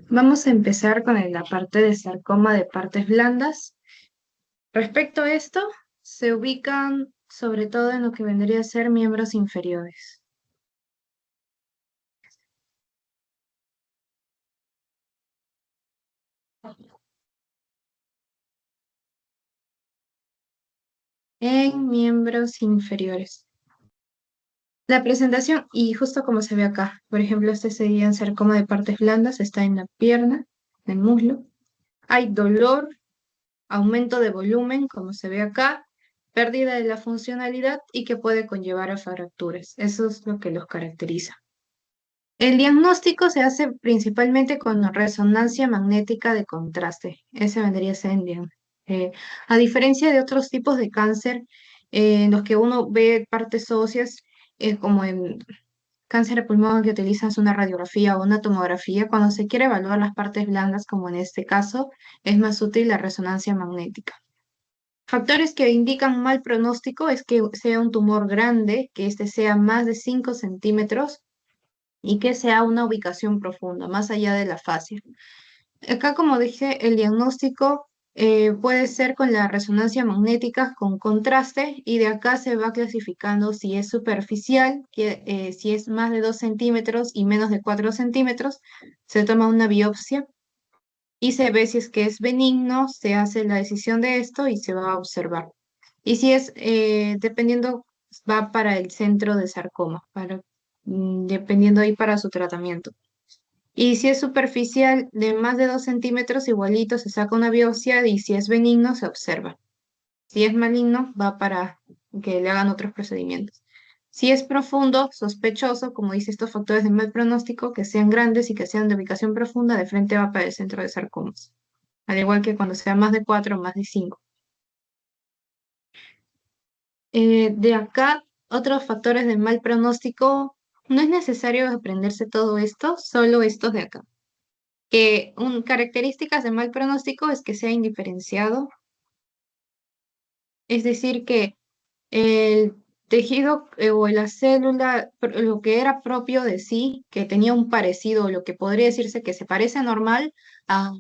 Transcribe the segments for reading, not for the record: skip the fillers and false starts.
Vamos a empezar con la parte de sarcoma de partes blandas. Respecto a esto, se ubican sobre todo en lo que vendría a ser miembros inferiores. En miembros inferiores. La presentación, y justo como se ve acá, por ejemplo, este sería un sarcoma de partes blandas, está en la pierna, en el muslo. Hay dolor, aumento de volumen, como se ve acá, pérdida de la funcionalidad y que puede conllevar a fracturas. Eso es lo que los caracteriza. El diagnóstico se hace principalmente con resonancia magnética de contraste. Ese vendría a ser el a diferencia de otros tipos de cáncer en los que uno ve partes óseas, como en cáncer de pulmón que utilizan una radiografía o una tomografía, cuando se quiere evaluar las partes blandas, como en este caso, es más útil la resonancia magnética. Factores que indican mal pronóstico es que sea un tumor grande, que este sea más de 5 centímetros y que sea una ubicación profunda, más allá de la fascia. Acá, como dije, el diagnóstico puede ser con la resonancia magnética con contraste y de acá se va clasificando si es superficial, si es más de 2 centímetros y menos de 4 centímetros, se toma una biopsia y se ve si es que es benigno, se hace la decisión de esto y se va a observar. Y si es, dependiendo, va para el centro de sarcoma, dependiendo ahí para su tratamiento. Y si es superficial de más de 2 centímetros, igualito se saca una biopsia y si es benigno, se observa. Si es maligno, va para que le hagan otros procedimientos. Si es profundo, sospechoso, como dice estos factores de mal pronóstico, que sean grandes y que sean de ubicación profunda, de frente va para el centro de sarcomas. Al igual que cuando sea más de 4 o más de 5. De acá, otros factores de mal pronóstico, no es necesario aprenderse todo esto, solo estos de acá. Características de mal pronóstico es que sea indiferenciado, es decir, que el tejido o la célula, lo que era propio de sí, que tenía un parecido, lo que podría decirse que se parece normal, a,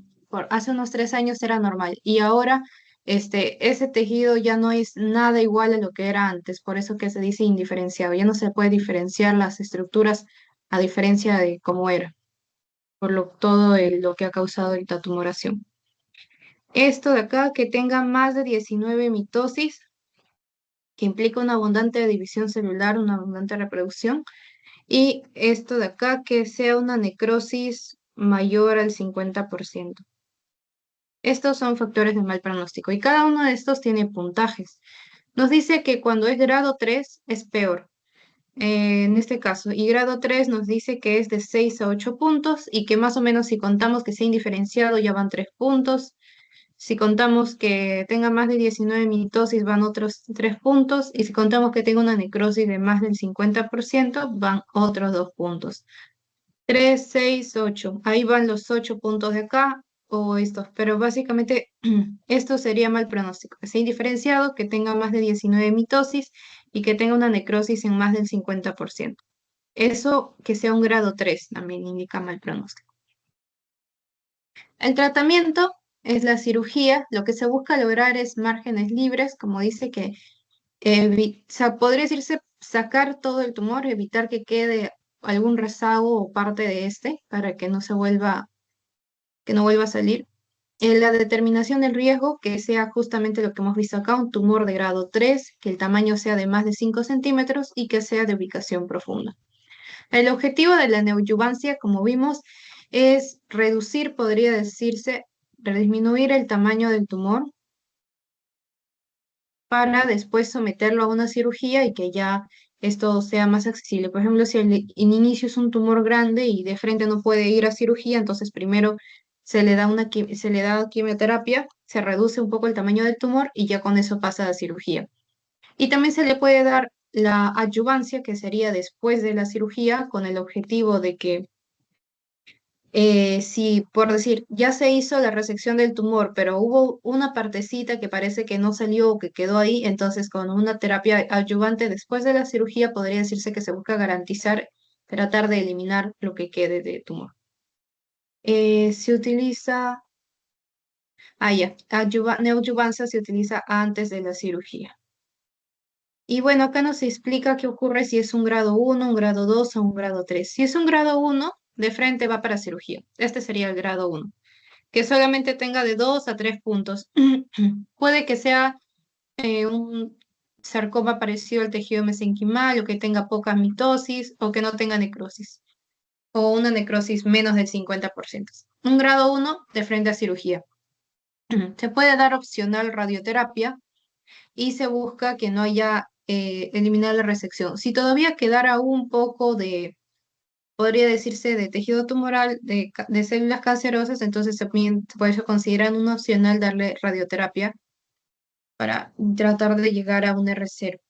hace unos 3 años era normal y ahora ese tejido ya no es nada igual a lo que era antes, por eso que se dice indiferenciado, ya no se puede diferenciar las estructuras a diferencia de cómo era, por todo lo que ha causado la tumoración. Esto de acá, que tenga más de 19 mitosis, que implica una abundante división celular, una abundante reproducción. Y esto de acá, que sea una necrosis mayor al 50%. Estos son factores de mal pronóstico y cada uno de estos tiene puntajes. Nos dice que cuando es grado 3 es peor. En este caso, y grado 3 nos dice que es de 6 a 8 puntos y que más o menos si contamos que sea indiferenciado ya van 3 puntos. Si contamos que tenga más de 19 mitosis, van otros 3 puntos. Y si contamos que tenga una necrosis de más del 50%, van otros 2 puntos. 3, 6, 8. Ahí van los 8 puntos de acá o estos. Pero básicamente esto sería mal pronóstico. Que sea indiferenciado, que tenga más de 19 mitosis y que tenga una necrosis en más del 50%. Eso que sea un grado 3 también indica mal pronóstico. El tratamiento es la cirugía. Lo que se busca lograr es márgenes libres, como dice que podría decirse sacar todo el tumor, evitar que quede algún rezago o parte de este para que no que no vuelva a salir. La determinación del riesgo, que sea justamente lo que hemos visto acá, un tumor de grado 3, que el tamaño sea de más de 5 centímetros y que sea de ubicación profunda. El objetivo de la neoadyuvancia, como vimos, es reducir, podría decirse, disminuir el tamaño del tumor para después someterlo a una cirugía y que ya esto sea más accesible. Por ejemplo, si en inicio es un tumor grande y de frente no puede ir a cirugía, entonces primero se le da quimioterapia, se reduce un poco el tamaño del tumor y ya con eso pasa a cirugía. Y también se le puede dar la adyuvancia, que sería después de la cirugía, con el objetivo de que si, por decir, ya se hizo la resección del tumor, pero hubo una partecita que parece que no salió o que quedó ahí, entonces con una terapia adyuvante después de la cirugía podría decirse que se busca garantizar, tratar de eliminar lo que quede de tumor. Se utiliza, ya, neoadyuvancia se utiliza antes de la cirugía. Y bueno, acá nos explica qué ocurre si es un grado 1, un grado 2 o un grado 3. Si es un grado 1, de frente va para cirugía. Este sería el grado 1, que solamente tenga de 2 a 3 puntos. Puede que sea un sarcoma parecido al tejido mesenquimal o que tenga poca mitosis o que no tenga necrosis o una necrosis menos del 50%. Un grado 1 de frente a cirugía. Se puede dar opcional radioterapia y se busca que no haya eliminar la resección. Si todavía quedara un poco de, podría decirse, de tejido tumoral, de células cancerosas, entonces también por eso consideran un opcional darle radioterapia para tratar de llegar a un R0.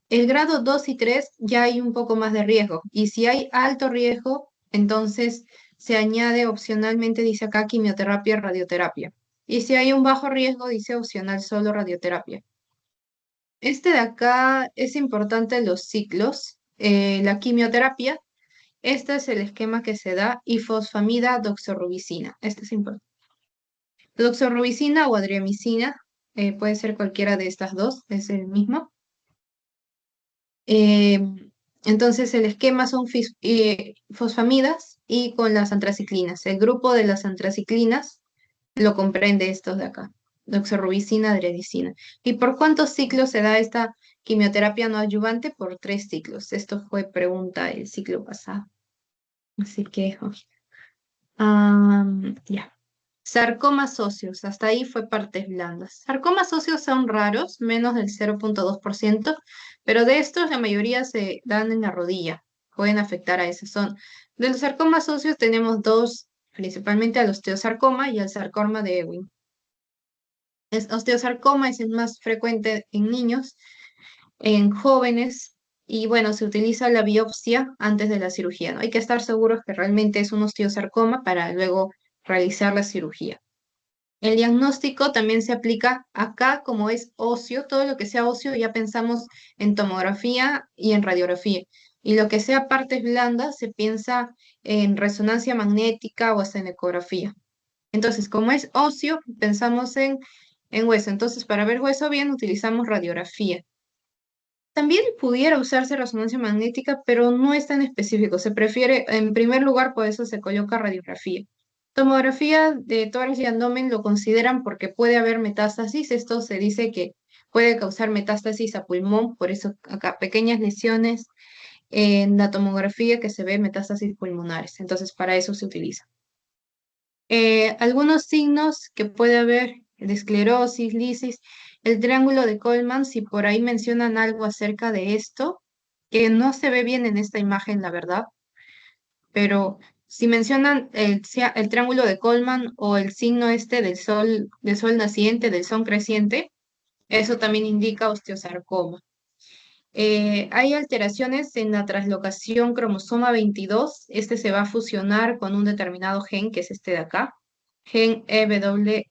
El grado 2 y 3 ya hay un poco más de riesgo. Y si hay alto riesgo, entonces se añade opcionalmente, dice acá, quimioterapia, radioterapia. Y si hay un bajo riesgo, dice opcional solo radioterapia. Este de acá es importante los ciclos. La quimioterapia, este es el esquema que se da, y fosfamida doxorubicina. Este es importante. Doxorubicina o adriamicina, puede ser cualquiera de estas dos, es el mismo. Eh, entonces el esquema son fosfamidas y con las antraciclinas. El grupo de las antraciclinas lo comprende estos de acá, doxorubicina, adriamicina. ¿Y por cuántos ciclos se da esta quimioterapia no adyuvante? Por 3 ciclos. Esto fue pregunta el ciclo pasado. Así que, ya. Sarcomas óseos, hasta ahí fue partes blandas. Sarcomas óseos son raros, menos del 0,2%, pero de estos la mayoría se dan en la rodilla, pueden afectar a esa zona. De los sarcomas óseos tenemos dos, principalmente al osteosarcoma y al sarcoma de Ewing. El osteosarcoma es el más frecuente en niños, en jóvenes, y bueno, se utiliza la biopsia antes de la cirugía, ¿no? Hay que estar seguros que realmente es un osteosarcoma para luego realizar la cirugía. El diagnóstico también se aplica acá como es óseo, todo lo que sea óseo ya pensamos en tomografía y en radiografía. Y lo que sea partes blandas se piensa en resonancia magnética o hasta en ecografía. Entonces, como es óseo, pensamos en hueso. Entonces, para ver hueso bien, utilizamos radiografía. También pudiera usarse resonancia magnética, pero no es tan específico. Se prefiere, en primer lugar, por eso se coloca radiografía. Tomografía de tórax y abdomen lo consideran porque puede haber metástasis. Esto se dice que puede causar metástasis a pulmón, por eso acá pequeñas lesiones en la tomografía que se ve metástasis pulmonares. Entonces, para eso se utiliza. Algunos signos que puede haber de esclerosis, lisis, el triángulo de Coleman, si por ahí mencionan algo acerca de esto, que no se ve bien en esta imagen, la verdad, pero si mencionan el triángulo de Coleman o el signo este del sol naciente, del sol creciente, eso también indica osteosarcoma. Hay alteraciones en la translocación cromosoma 22. Este se va a fusionar con un determinado gen, que es este de acá, gen EWSR.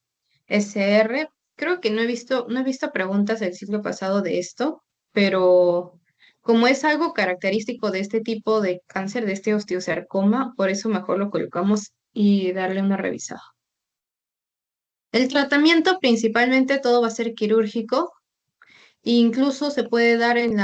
Creo que no he visto preguntas del ciclo pasado de esto, pero como es algo característico de este tipo de cáncer, de este osteosarcoma, por eso mejor lo colocamos y darle una revisada. El tratamiento principalmente todo va a ser quirúrgico. E incluso se puede dar en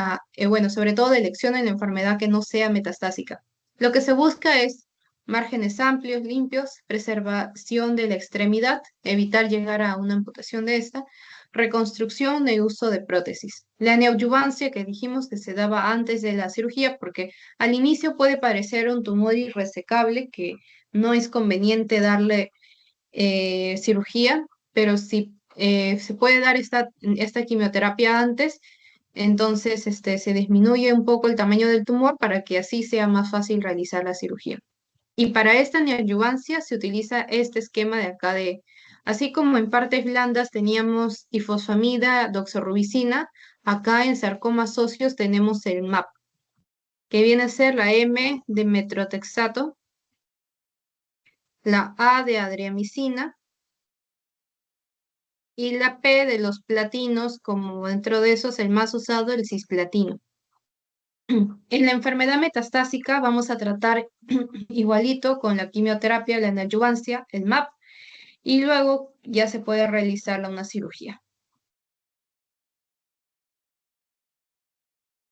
bueno, sobre todo de elección en la enfermedad que no sea metastásica. Lo que se busca es márgenes amplios, limpios, preservación de la extremidad, evitar llegar a una amputación de esta, reconstrucción y uso de prótesis. La neoadyuvancia que dijimos que se daba antes de la cirugía, porque al inicio puede parecer un tumor irresecable que no es conveniente darle cirugía, pero si se puede dar esta quimioterapia antes, entonces se disminuye un poco el tamaño del tumor para que así sea más fácil realizar la cirugía. Y para esta neoadyuvancia se utiliza este esquema de acá así como en partes blandas teníamos ifosfamida, doxorubicina, acá en sarcomas óseos tenemos el MAP, que viene a ser la M de metrotexato, la A de adriamicina, y la P de los platinos, como dentro de esos el más usado, el cisplatino. En la enfermedad metastásica vamos a tratar igualito con la quimioterapia, la neoadjuvancia, el MAP, y luego ya se puede realizar una cirugía.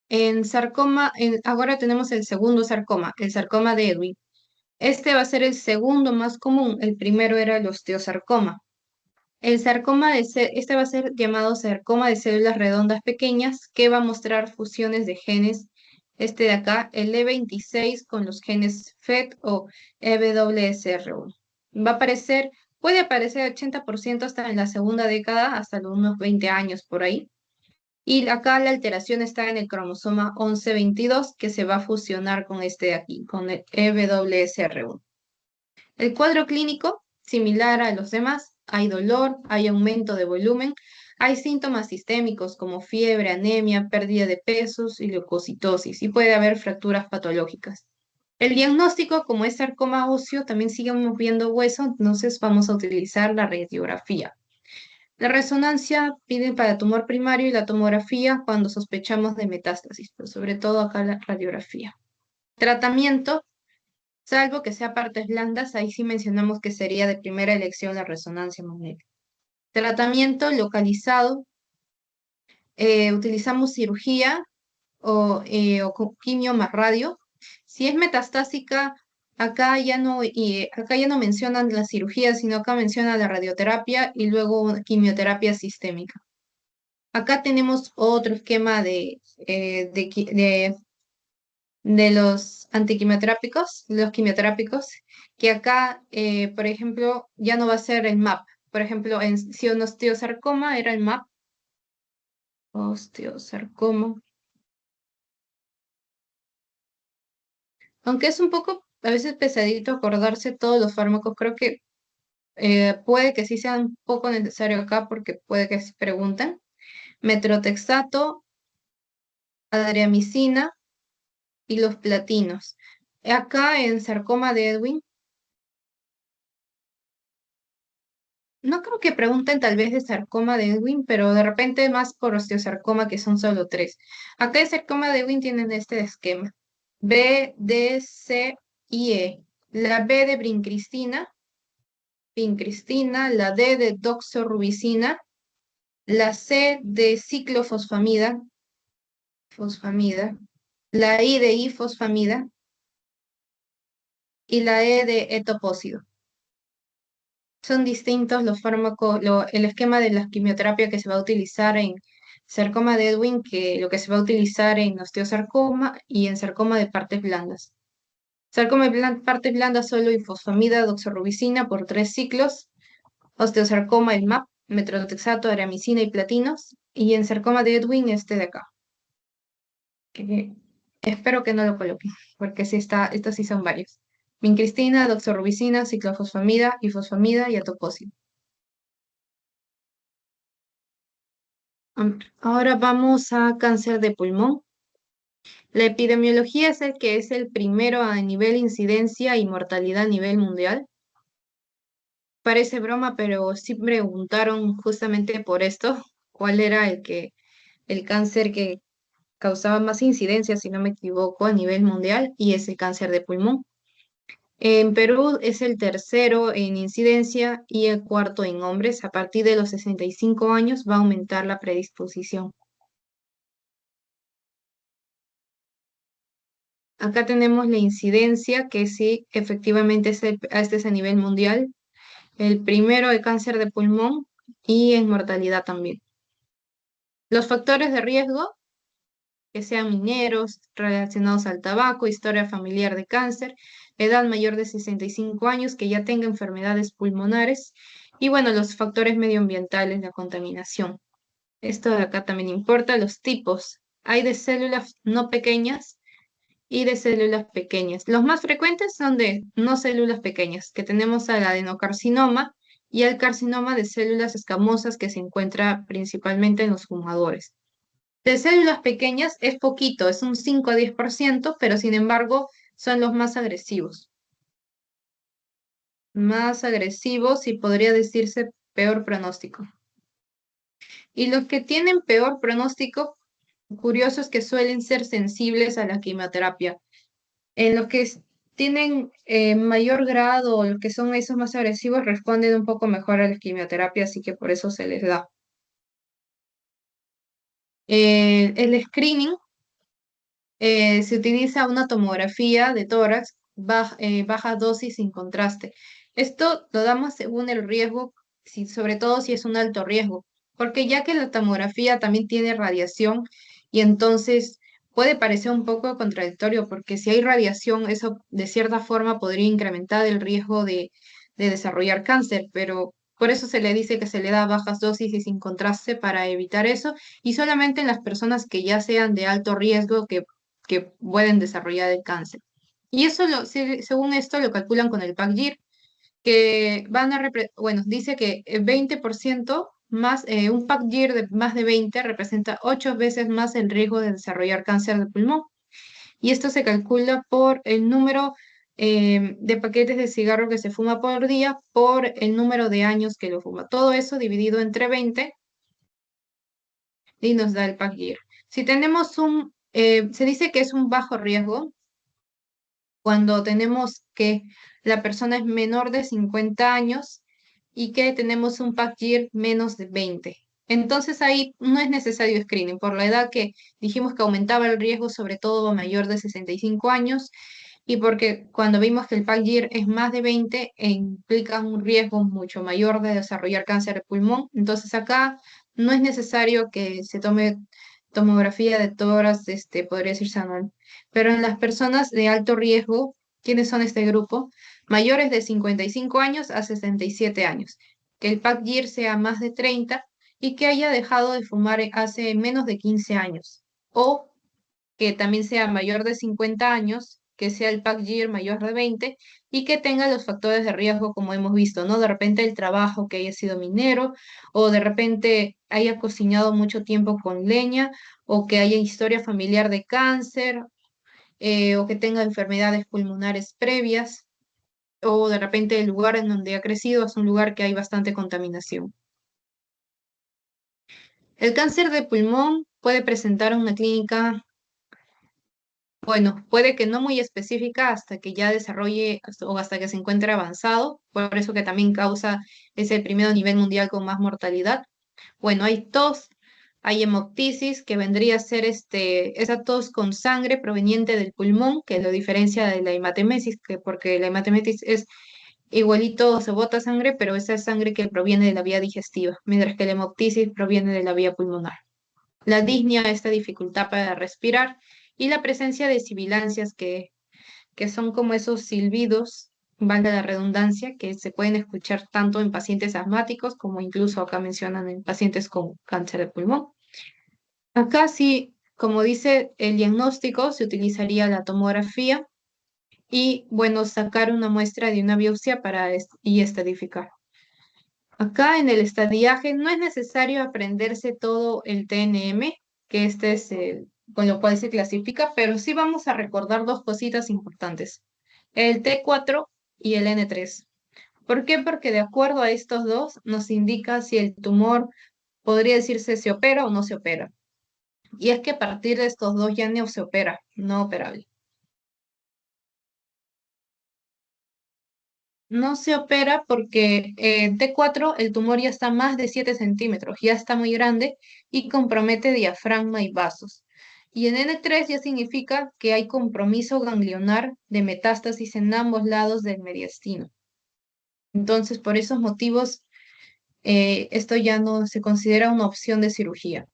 En sarcoma, ahora tenemos el segundo sarcoma, el sarcoma de Ewing. Este va a ser el segundo más común, el primero era el osteosarcoma. Este va a ser llamado sarcoma de células redondas pequeñas, que va a mostrar fusiones de genes. Este de acá, el E26 con los genes FET o EWSR1. Va a aparecer, puede aparecer 80% hasta en la segunda década, hasta los unos 20 años por ahí. Y acá la alteración está en el cromosoma 1122, que se va a fusionar con este de aquí, con el EWSR1. El cuadro clínico, similar a los demás, hay dolor, hay aumento de volumen, hay síntomas sistémicos como fiebre, anemia, pérdida de pesos y leucocitosis, y puede haber fracturas patológicas. El diagnóstico, como es sarcoma óseo, también seguimos viendo hueso, entonces vamos a utilizar la radiografía. La resonancia pide para tumor primario y la tomografía cuando sospechamos de metástasis, pero sobre todo acá la radiografía. Tratamiento, salvo que sea partes blandas, ahí sí mencionamos que sería de primera elección la resonancia magnética. Tratamiento localizado, utilizamos cirugía o quimio más radio. Si es metastásica, acá ya no mencionan la cirugía, sino acá mencionan la radioterapia y luego una quimioterapia sistémica. Acá tenemos otro esquema de los antiquimioterápicos, los quimioterápicos, que acá, por ejemplo, ya no va a ser el MAP. Por ejemplo, si un osteosarcoma era el MAP, osteosarcoma. Aunque es un poco a veces pesadito acordarse todos los fármacos, creo que puede que sí sea un poco necesario acá porque puede que se pregunten. Metrotexato, adriamicina y los platinos. Acá en sarcoma de Edwin, no creo que pregunten tal vez de sarcoma de Edwin, pero de repente más por osteosarcoma, que son solo tres. Acá en sarcoma de Edwin tienen este esquema. B, D, C y E. La B de vincristina, la D de doxorubicina, la C de ciclofosfamida, fosfamida, la I de ifosfamida y la E de etopósido. Son distintos los fármacos, el esquema de la quimioterapia que se va a utilizar en sarcoma de Edwin que lo que se va a utilizar en osteosarcoma y en sarcoma de partes blandas. Sarcoma de partes blandas solo ifosfamida, doxorubicina por 3 ciclos, osteosarcoma el MAP, metrotexato, aramicina y platinos, y en sarcoma de Edwin este de acá, que espero que no lo coloquen, porque sí está, estos sí son varios. Vincristina, doxorubicina, ciclofosfamida, ifosfamida y atopósito. Ahora vamos a cáncer de pulmón. La epidemiología es el que es el primero a nivel incidencia y mortalidad a nivel mundial. Parece broma, pero sí preguntaron justamente por esto, cuál era el cáncer que causaba más incidencia, si no me equivoco, a nivel mundial, y es el cáncer de pulmón. En Perú es el tercero en incidencia y el cuarto en hombres. A partir de los 65 años va a aumentar la predisposición. Acá tenemos la incidencia, que sí, efectivamente este es a nivel mundial. El primero de cáncer de pulmón y en mortalidad también. Los factores de riesgo, que sean mineros, relacionados al tabaco, historia familiar de cáncer, edad mayor de 65 años, que ya tenga enfermedades pulmonares, y bueno, los factores medioambientales, la contaminación. Esto de acá también importa, los tipos. Hay de células no pequeñas y de células pequeñas. Los más frecuentes son de no células pequeñas, que tenemos al adenocarcinoma y al carcinoma de células escamosas que se encuentra principalmente en los fumadores. De células pequeñas es poquito, es un 5 a 10%, pero sin embargo son los más agresivos. Más agresivos y podría decirse peor pronóstico. Y los que tienen peor pronóstico curioso es que suelen ser sensibles a la quimioterapia. En los que tienen mayor grado o los que son esos más agresivos responden un poco mejor a la quimioterapia, así que por eso se les da. El screening se utiliza una tomografía de tórax, baja dosis sin contraste. Esto lo damos según el riesgo, sobre todo si es un alto riesgo, porque ya que la tomografía también tiene radiación y entonces puede parecer un poco contradictorio, porque si hay radiación, eso de cierta forma podría incrementar el riesgo de desarrollar cáncer, pero por eso se le dice que se le da bajas dosis y sin contraste para evitar eso, y solamente en las personas que ya sean de alto riesgo que pueden desarrollar el cáncer. Y eso, según esto, lo calculan con el PAC-GIR, que bueno, dice que 20% más, un PAC-GIR de más de 20 representa 8 veces más el riesgo de desarrollar cáncer de pulmón. Y esto se calcula por el número de paquetes de cigarro que se fuma por día por el número de años que lo fuma. Todo eso dividido entre 20 y nos da el PAC-GIR. Si tenemos se dice que es un bajo riesgo cuando tenemos que la persona es menor de 50 años y que tenemos un PAC-GIR menos de 20. Entonces ahí no es necesario screening por la edad que dijimos que aumentaba el riesgo, sobre todo a mayor de 65 años, y porque cuando vimos que el PAC-GIR es más de 20, implica un riesgo mucho mayor de desarrollar cáncer de pulmón. Entonces acá no es necesario que se tome tomografía de tórax, podría decirse anual. Pero en las personas de alto riesgo, ¿quiénes son este grupo? Mayores de 55 años a 67 años, que el PAC-GIR sea más de 30 y que haya dejado de fumar hace menos de 15 años. O que también sea mayor de 50 años, que sea el PAC-GIR mayor de 20 y que tenga los factores de riesgo como hemos visto, ¿no? De repente el trabajo, que haya sido minero o de repente haya cocinado mucho tiempo con leña o que haya historia familiar de cáncer o que tenga enfermedades pulmonares previas o de repente el lugar en donde ha crecido es un lugar que hay bastante contaminación. El cáncer de pulmón puede presentar una clínica. Bueno, puede que no muy específica hasta que ya desarrolle o hasta que se encuentre avanzado, por eso que también causa ese primero nivel mundial con más mortalidad. Bueno, hay tos, hay hemoptisis, que vendría a ser esa tos con sangre proveniente del pulmón, que lo diferencia de la hematemesis, porque la hematemesis es igualito, se bota sangre, pero esa es sangre que proviene de la vía digestiva, mientras que la hemoptisis proviene de la vía pulmonar. La disnea, esta dificultad para respirar, y la presencia de sibilancias que son como esos silbidos, valga la redundancia, que se pueden escuchar tanto en pacientes asmáticos como incluso acá mencionan en pacientes con cáncer de pulmón. Acá sí, como dice el diagnóstico, se utilizaría la tomografía y, bueno, sacar una muestra de una biopsia y estadificar. Acá en el estadiaje no es necesario aprenderse todo el TNM, que este es con lo cual se clasifica, pero sí vamos a recordar dos cositas importantes, el T4 y el N3. ¿Por qué? Porque de acuerdo a estos dos nos indica si el tumor podría decirse se opera o no se opera. Y es que a partir de estos dos ya no se opera, no operable. No se opera porque en T4 el tumor ya está más de 7 centímetros, ya está muy grande y compromete diafragma y vasos. Y en N3 ya significa que hay compromiso ganglionar de metástasis en ambos lados del mediastino. Entonces, por esos motivos, esto ya no se considera una opción de cirugía.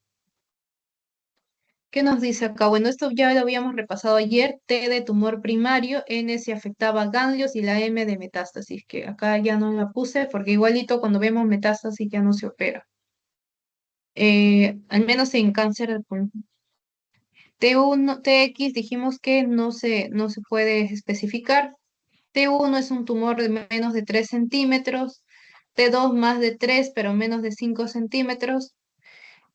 ¿Qué nos dice acá? Bueno, esto ya lo habíamos repasado ayer. T de tumor primario, N si afectaba ganglios y la M de metástasis, que acá ya no la puse porque igualito cuando vemos metástasis ya no se opera. Al menos en cáncer de pulmón. T1, TX dijimos que no se puede especificar. T1 es un tumor de menos de 3 centímetros. T2 más de 3 pero menos de 5 centímetros.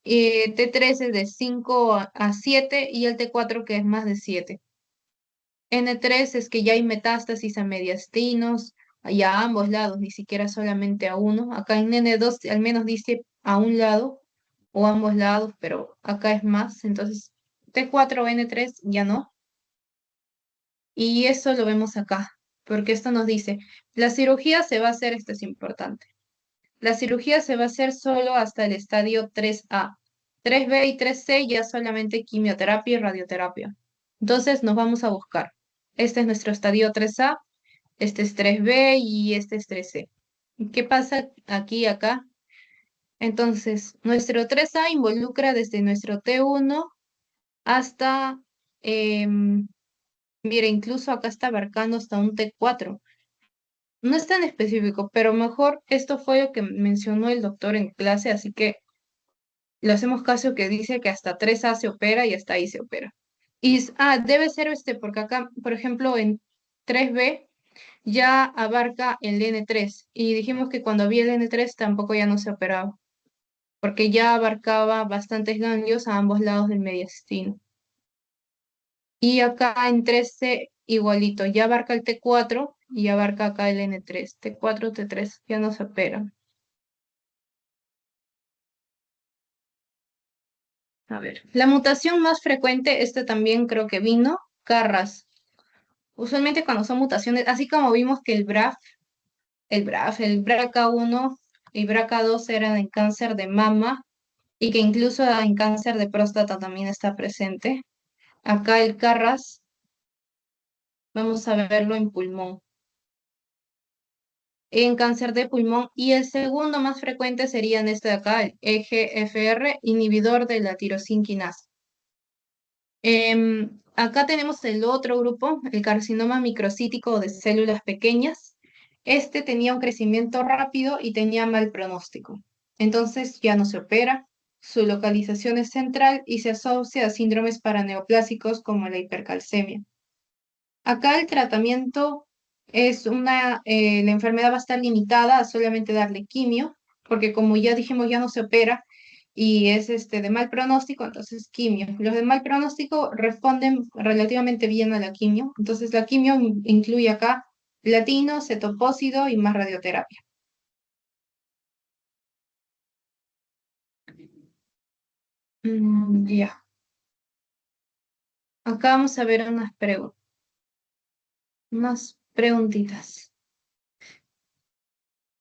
T3 es de 5 a 7 y el T4 que es más de 7. N3 es que ya hay metástasis a mediastinos y a ambos lados, ni siquiera solamente a uno. Acá en N2 al menos dice a un lado. o ambos lados, pero acá es más, entonces T4 o N3 ya no. Y eso lo vemos acá, porque esto nos dice, la cirugía se va a hacer, esto es importante, la cirugía se va a hacer solo hasta el estadio 3A. 3B y 3C ya solamente quimioterapia y radioterapia. Entonces nos vamos a buscar. Este es nuestro estadio 3A, este es 3B y este es 3C. ¿Qué pasa aquí y acá? Entonces, nuestro 3A involucra desde nuestro T1 hasta, mira, incluso acá está abarcando hasta un T4. No es tan específico, pero mejor esto fue lo que mencionó el doctor en clase, así que le hacemos caso que dice que hasta 3A se opera y hasta ahí se opera. Debe ser porque acá, por ejemplo, en 3B ya abarca el N3 y dijimos que cuando había el N3 tampoco ya no se operaba, porque ya abarcaba bastantes ganglios a ambos lados del mediastino. Y acá en 3C igualito, ya abarca el T4 y abarca acá el N3. T4, T3, ya no se operan. A ver, la mutación más frecuente, este también creo que vino, Carras. Usualmente cuando son mutaciones, así como vimos que el BRCA1 y BRCA2 eran en cáncer de mama y que incluso en cáncer de próstata también está presente. Acá el Carras, vamos a verlo en pulmón, en cáncer de pulmón. Y el segundo más frecuente sería en este de acá, el EGFR, inhibidor de la tirosina quinasa. Acá tenemos el otro grupo, el carcinoma microcítico de células pequeñas. Este tenía un crecimiento rápido y tenía mal pronóstico. Entonces ya no se opera. Su localización es central y se asocia a síndromes paraneoplásicos como la hipercalcemia. Acá el tratamiento la enfermedad va a estar limitada a solamente darle quimio, porque como ya dijimos, ya no se opera y es de mal pronóstico, entonces quimio. Los de mal pronóstico responden relativamente bien a la quimio, entonces la quimio incluye acá platino, cetopósido y más radioterapia. Ya, acá vamos a ver unas preguntitas.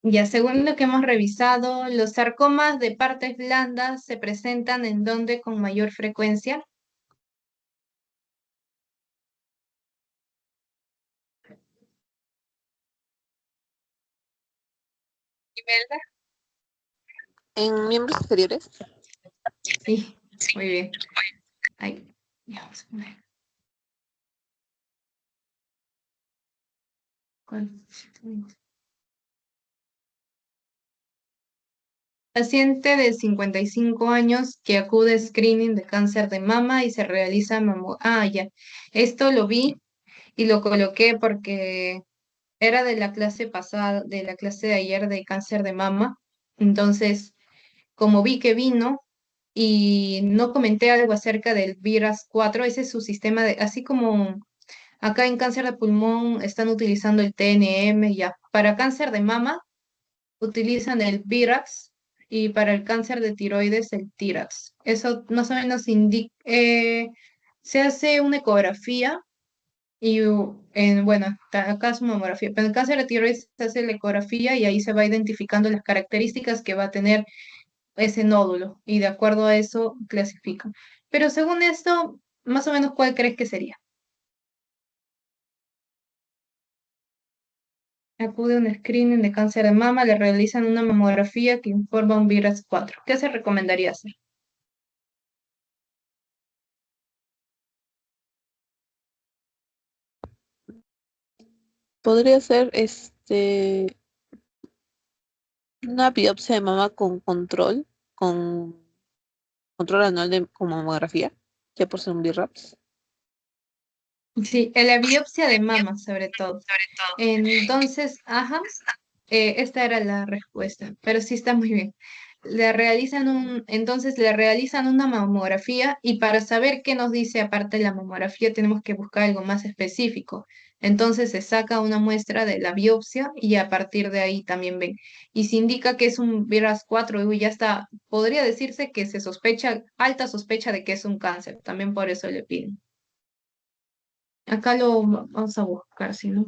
Ya, según lo que hemos revisado, los sarcomas de partes blandas se presentan en donde con mayor frecuencia. Imelda. En miembros inferiores. Sí, muy bien. Ahí, ya vamos a ver. ¿Cuál? Paciente de 55 años que acude a screening de cáncer de mama y se realiza ya. Esto lo vi y lo coloqué porque era de la clase pasada, de la clase de ayer de cáncer de mama. Entonces, como vi que vino y no comenté algo acerca del VIRAS-4, ese es su sistema de, así como acá en cáncer de pulmón están utilizando el TNM, ya. Para cáncer de mama utilizan el VIRAS y para el cáncer de tiroides el TIRAX. Eso más o menos indica, se hace una ecografía y bueno, acá es mamografía, pero en el cáncer de tiroides se hace la ecografía y ahí se va identificando las características que va a tener ese nódulo y de acuerdo a eso clasifican. Pero según esto, más o menos, ¿cuál crees que sería? Acude a un screening de cáncer de mama, le realizan una mamografía que informa un VIRAS-4. ¿Qué se recomendaría hacer? Podría ser una biopsia de mama con control anual con mamografía, ya por ser un BRAPS. Sí, en la biopsia de mama, sobre todo. Entonces, esta era la respuesta, pero sí está muy bien. entonces le realizan una mamografía y para saber qué nos dice aparte de la mamografía tenemos que buscar algo más específico. Entonces se saca una muestra de la biopsia y a partir de ahí también ven. Y se indica que es un virus 4 y ya está, podría decirse que se sospecha, alta sospecha de que es un cáncer, también por eso le piden. Acá lo vamos a buscar, si no.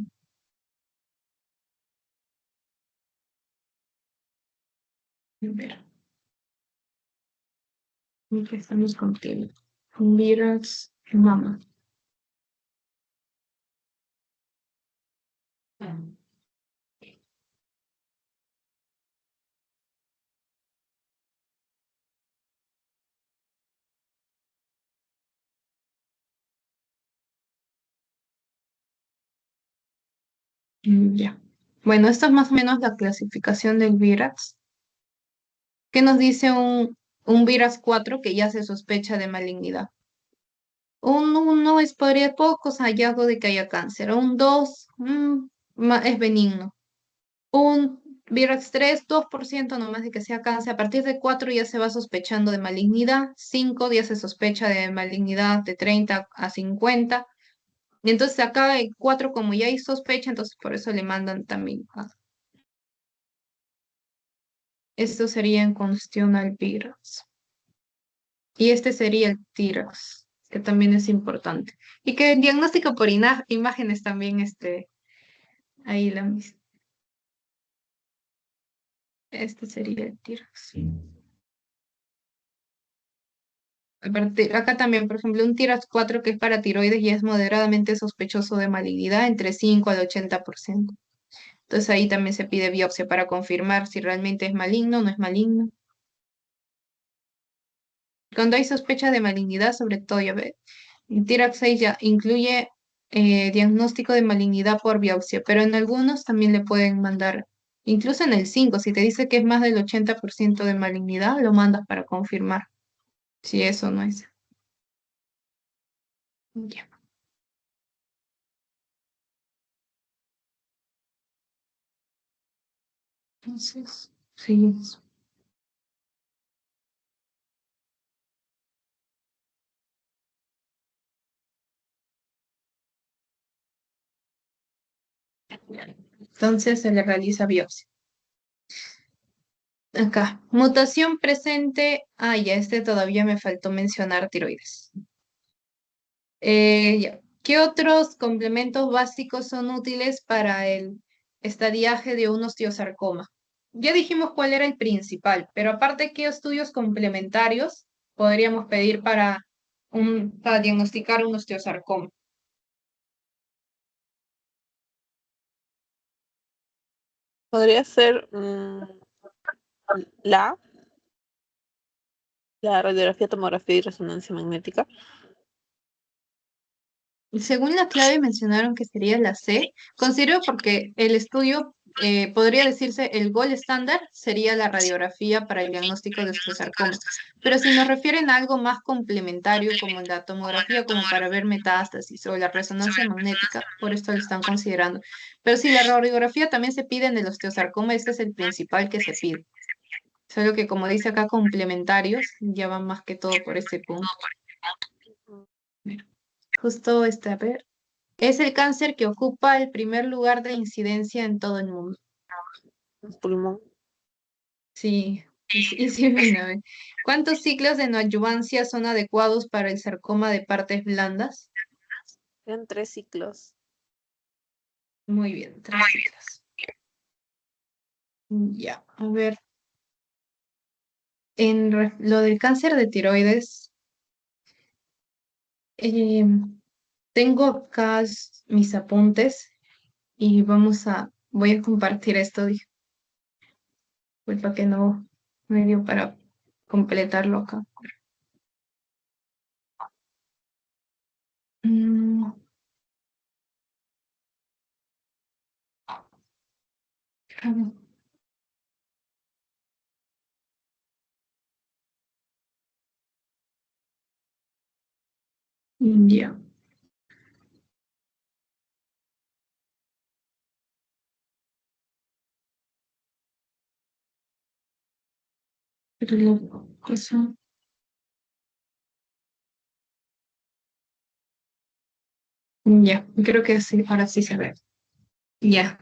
A ver, empezamos contigo. Un virus mama. Ya. Bueno, esto es más o menos la clasificación del VIRAS. ¿Qué nos dice un VIRAS 4 que ya se sospecha de malignidad? Un 1 es podría pocos hallazgos de que haya cáncer. Un 2 es benigno. Un VIRAS 3, 2% nomás de que sea cáncer. A partir de 4 ya se va sospechando de malignidad. 5 ya se sospecha de malignidad de 30 a 50. Y entonces acá el 4 como ya hay sospecha, entonces por eso le mandan también. Esto sería en cuestión al virus. Y este sería el T-Rex, que también es importante. Y que el diagnóstico por imágenes también, ahí la misma. Este sería el T-Rex. Acá también, por ejemplo, un T-Rex 4 que es para tiroides y es moderadamente sospechoso de malignidad, entre 5 al 80%. Entonces ahí también se pide biopsia para confirmar si realmente es maligno o no es maligno. Cuando hay sospecha de malignidad, sobre todo, ya ve, Tirax 6 ya incluye diagnóstico de malignidad por biopsia, pero en algunos también le pueden mandar, incluso en el 5 si te dice que es más del 80% de malignidad, lo mandas para confirmar si eso no es. Ya, entonces, seguimos. Entonces se le realiza biopsia. Acá, mutación presente. Ah, ya, todavía me faltó mencionar tiroides. Ya. ¿Qué otros complementos básicos son útiles para el estadiaje de un osteosarcoma? Ya dijimos cuál era el principal, pero aparte, ¿qué estudios complementarios podríamos pedir para diagnosticar un osteosarcoma? Podría ser la, la radiografía, tomografía y resonancia magnética. Según la clave mencionaron que sería la C, considero porque el estudio podría decirse el gold estándar sería la radiografía para el diagnóstico de osteosarcoma. Pero si nos refieren a algo más complementario como la tomografía, como para ver metástasis o la resonancia magnética, por esto lo están considerando. Pero si la radiografía también se pide en el osteosarcoma, este es el principal que se pide. Solo que como dice acá complementarios, ya van más que todo por ese punto. Mira, justo a ver. Es el cáncer que ocupa el primer lugar de incidencia en todo el mundo. Pulmón. Sí, y sí, bueno, a ver. ¿Cuántos ciclos de neoadyuvancia son adecuados para el sarcoma de partes blandas? Eran 3 ciclos. Muy bien, 3 ciclos. Ya, a ver. Lo del cáncer de tiroides, eh, tengo acá mis apuntes y voy a compartir esto, disculpa que no me dio para completarlo acá. Mm, a ver. Ya. Pero la cosa... Ya, creo que sí, ahora sí se ve. Ya.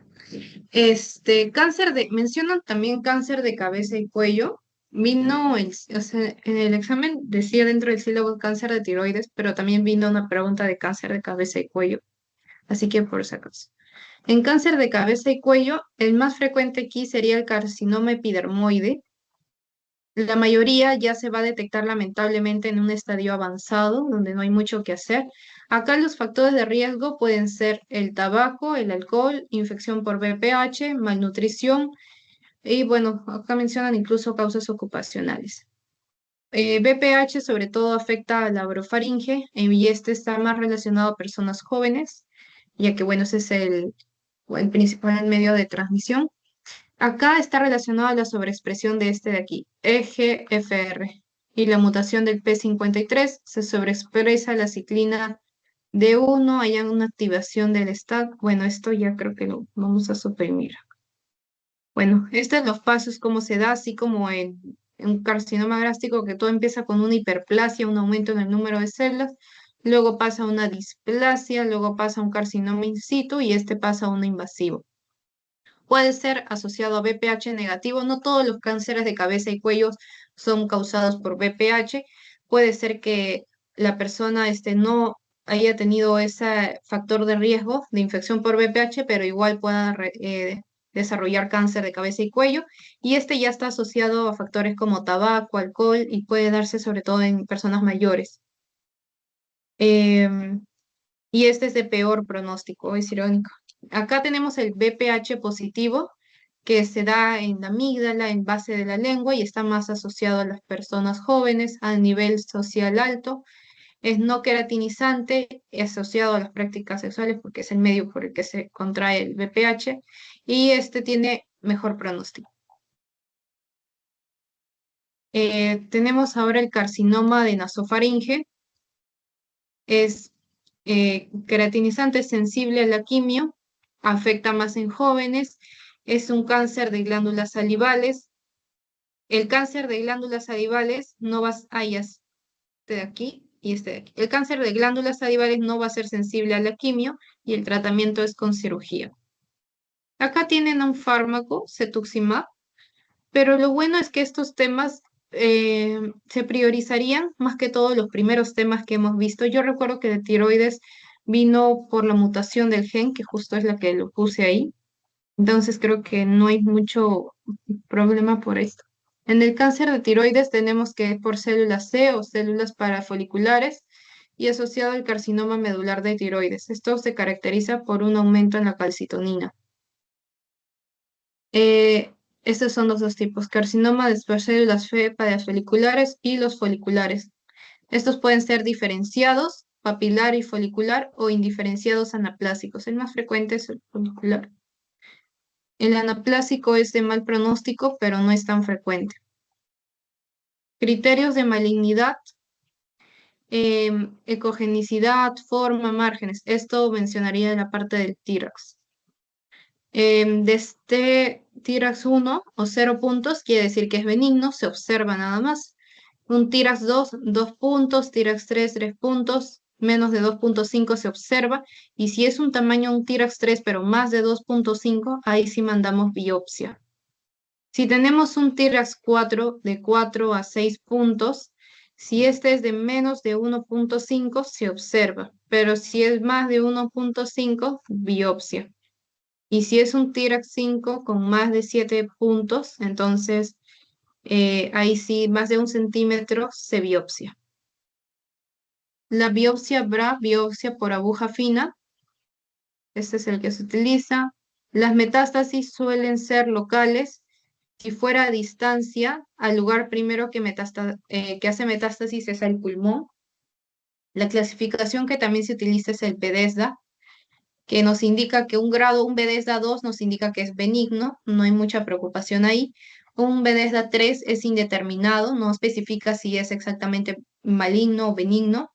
Cáncer mencionan también cáncer de cabeza y cuello. Vino, o sea, en el examen decía dentro del sílabo cáncer de tiroides, pero también vino una pregunta de cáncer de cabeza y cuello. Así que por si acaso. En cáncer de cabeza y cuello, el más frecuente aquí sería el carcinoma epidermoide. La mayoría ya se va a detectar lamentablemente en un estadio avanzado, donde no hay mucho que hacer. Acá los factores de riesgo pueden ser el tabaco, el alcohol, infección por VPH, malnutrición y bueno, acá mencionan incluso causas ocupacionales. VPH sobre todo afecta a la orofaringe y este está más relacionado a personas jóvenes, ya que bueno, ese es el principal medio de transmisión. Acá está relacionado a la sobreexpresión de este de aquí, EGFR, y la mutación del P53 se sobreexpresa la ciclina D1, hay una activación del STAT. Bueno, esto ya creo que lo vamos a suprimir. Bueno, estos son los pasos, cómo se da, así como en un carcinoma gástrico, que todo empieza con una hiperplasia, un aumento en el número de células, luego pasa a una displasia, luego pasa a un carcinoma in situ y este pasa a uno invasivo. Puede ser asociado a VPH negativo. No todos los cánceres de cabeza y cuello son causados por VPH. Puede ser que la persona no haya tenido ese factor de riesgo de infección por VPH, pero igual pueda desarrollar cáncer de cabeza y cuello. Y este ya está asociado a factores como tabaco, alcohol y puede darse sobre todo en personas mayores. Em, y este es de peor pronóstico, es irónico. Acá tenemos el VPH positivo, que se da en la amígdala, en base de la lengua, y está más asociado a las personas jóvenes, a nivel social alto. Es no queratinizante, es asociado a las prácticas sexuales porque es el medio por el que se contrae el VPH, y este tiene mejor pronóstico. Tenemos ahora el carcinoma de nasofaringe, es queratinizante, sensible a la quimio, afecta más en jóvenes, es un cáncer de glándulas salivales. El cáncer de glándulas salivales no va a, este de aquí y este de aquí. El cáncer de glándulas salivales no va a ser sensible a la quimio y el tratamiento es con cirugía. Acá tienen un fármaco, cetuximab, pero lo bueno es que estos temas se priorizarían más que todos los primeros temas que hemos visto. Yo recuerdo que de tiroides vino por la mutación del gen, que justo es la que lo puse ahí. Entonces creo que no hay mucho problema por esto. En el cáncer de tiroides tenemos que es por células C o células parafoliculares y asociado al carcinoma medular de tiroides. Esto se caracteriza por un aumento en la calcitonina. Estos son los dos tipos, carcinoma de células C parafoliculares y los foliculares. Estos pueden ser diferenciados, papilar y folicular, o indiferenciados anaplásicos. El más frecuente es el folicular. El anaplásico es de mal pronóstico, pero no es tan frecuente. Criterios de malignidad, ecogenicidad, forma, márgenes. Esto mencionaría la parte del TIRAX. De este TIRAX 1 o 0 puntos, quiere decir que es benigno, se observa nada más. Un TIRAX 2, 2 puntos, TIRAX 3, 3 puntos, menos de 2.5 se observa. Y si es un tamaño, un TIRAX 3, pero más de 2.5, ahí sí mandamos biopsia. Si tenemos un TIRAX 4 de 4 a 6 puntos, si este es de menos de 1.5, se observa, pero si es más de 1.5, biopsia. Y si es un TIRAX 5 con más de 7 puntos, entonces ahí sí, más de 1 centímetro, se biopsia. La biopsia BRA, biopsia por aguja fina, este es el que se utiliza. Las metástasis suelen ser locales. Si fuera a distancia, al lugar primero que hace metástasis es al pulmón. La clasificación que también se utiliza es el Bethesda, que nos indica que un grado, un Bethesda 2 nos indica que es benigno, no hay mucha preocupación ahí. Un Bethesda 3 es indeterminado, no especifica si es exactamente maligno o benigno.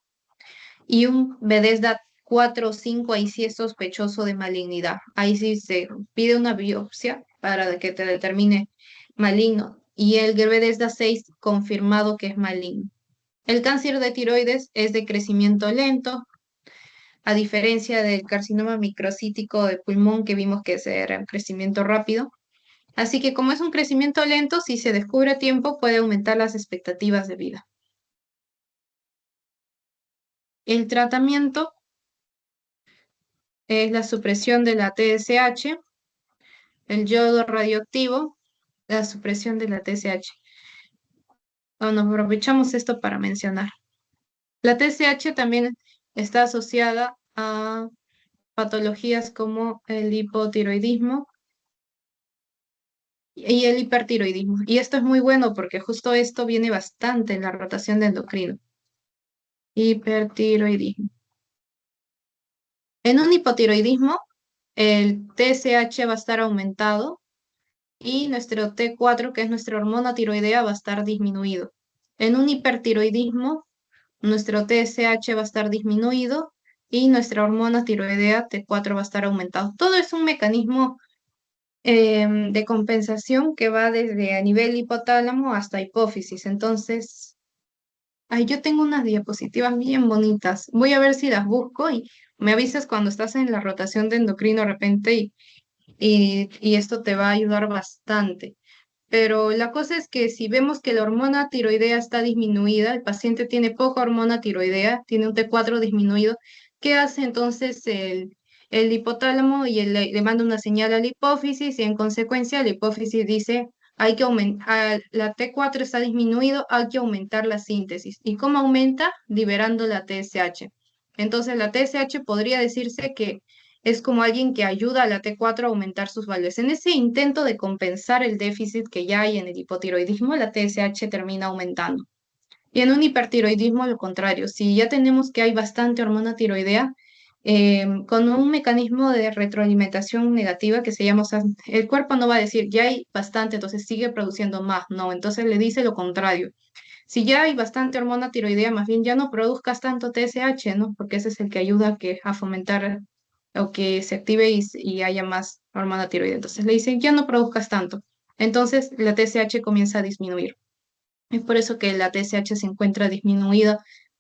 Y un Bethesda 4 o 5, ahí sí es sospechoso de malignidad. Ahí sí se pide una biopsia para que te determine maligno. y el Bethesda 6 confirmado que es maligno. El cáncer de tiroides es de crecimiento lento, a diferencia del carcinoma microcítico de pulmón que vimos que era un crecimiento rápido. Así que como es un crecimiento lento, si se descubre a tiempo puede aumentar las expectativas de vida. El tratamiento es la supresión de la TSH, el yodo radioactivo, la supresión de la TSH. Bueno, aprovechamos esto para mencionar. La TSH también está asociada a patologías como el hipotiroidismo y el hipertiroidismo. Y esto es muy bueno porque justo esto viene bastante en la rotación de endocrino. Hipertiroidismo. En un hipotiroidismo, el TSH va a estar aumentado y nuestro T4, que es nuestra hormona tiroidea, va a estar disminuido. En un hipertiroidismo, nuestro TSH va a estar disminuido y nuestra hormona tiroidea T4 va a estar aumentado. Todo es un mecanismo de compensación que va desde a nivel hipotálamo hasta hipófisis. Entonces, ay, yo tengo unas diapositivas bien bonitas. Voy a ver si las busco y me avisas cuando estás en la rotación de endocrino de repente y esto te va a ayudar bastante. Pero la cosa es que si vemos que la hormona tiroidea está disminuida, el paciente tiene poca hormona tiroidea, tiene un T4 disminuido, ¿qué hace entonces el hipotálamo? Y le manda una señal a la hipófisis y en consecuencia la hipófisis dice, hay que aumentar, la T4 está disminuido, hay que aumentar la síntesis. ¿Y cómo aumenta? Liberando la TSH. Entonces la TSH podría decirse que es como alguien que ayuda a la T4 a aumentar sus valores. En ese intento de compensar el déficit que ya hay en el hipotiroidismo, la TSH termina aumentando. Y en un hipertiroidismo, lo contrario, si ya tenemos que hay bastante hormona tiroidea, con un mecanismo de retroalimentación negativa que se llama, o sea, el cuerpo no va a decir, ya hay bastante, entonces sigue produciendo más, no, entonces le dice lo contrario. Si ya hay bastante hormona tiroidea, más bien ya no produzcas tanto TSH, ¿no? Porque ese es el que ayuda a fomentar o que se active y haya más hormona tiroidea. Entonces le dicen, ya no produzcas tanto. Entonces la TSH comienza a disminuir. Es por eso que la TSH se encuentra disminuida